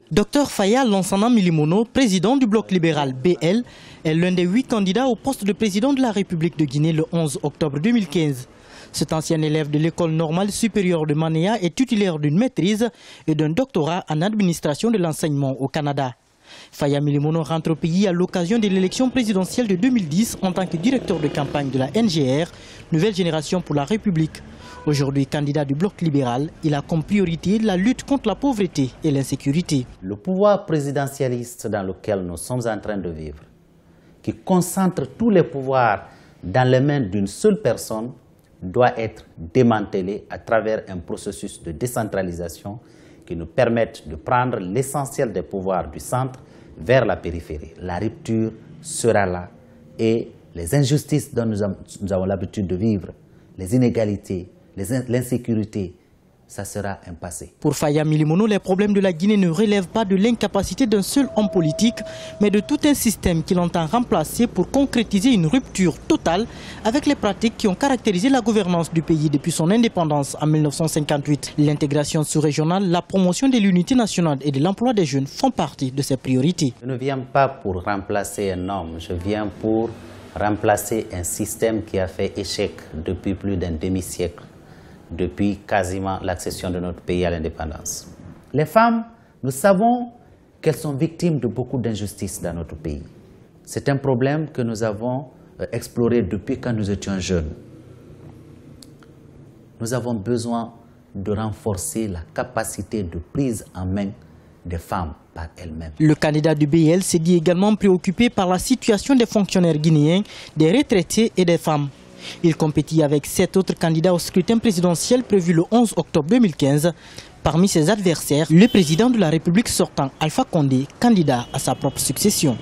Dr Faya Lansana Milimono, président du bloc libéral BL, est l'un des 8 candidats au poste de président de la République de Guinée le 11 octobre 2015. Cet ancien élève de l'école normale supérieure de Manéa est titulaire d'une maîtrise et d'un doctorat en administration de l'enseignement au Canada. Faya Milimono rentre au pays à l'occasion de l'élection présidentielle de 2010 en tant que directeur de campagne de la NGR, Nouvelle Génération pour la République. Aujourd'hui candidat du bloc libéral, il a comme priorité la lutte contre la pauvreté et l'insécurité. Le pouvoir présidentialiste dans lequel nous sommes en train de vivre, qui concentre tous les pouvoirs dans les mains d'une seule personne, doit être démantelé à travers un processus de décentralisation qui nous permette de prendre l'essentiel des pouvoirs du centre vers la périphérie. La rupture sera là et les injustices dont nous avons l'habitude de vivre, les inégalités, l'insécurité, ça sera un passé. Pour Faya Milimono, les problèmes de la Guinée ne relèvent pas de l'incapacité d'un seul homme politique, mais de tout un système qu'il entend remplacer pour concrétiser une rupture totale avec les pratiques qui ont caractérisé la gouvernance du pays depuis son indépendance en 1958. L'intégration sous-régionale, la promotion de l'unité nationale et de l'emploi des jeunes font partie de ses priorités. Je ne viens pas pour remplacer un homme, je viens pour remplacer un système qui a fait échec depuis plus d'un demi-siècle, depuis quasiment l'accession de notre pays à l'indépendance. Les femmes, nous savons qu'elles sont victimes de beaucoup d'injustices dans notre pays. C'est un problème que nous avons exploré depuis quand nous étions jeunes. Nous avons besoin de renforcer la capacité de prise en main des femmes par elles-mêmes. Le candidat du BL s'est dit également préoccupé par la situation des fonctionnaires guinéens, des retraités et des femmes. Il compétit avec 7 autres candidats au scrutin présidentiel prévu le 11 octobre 2015. Parmi ses adversaires, le président de la République sortant, Alpha Condé, candidat à sa propre succession.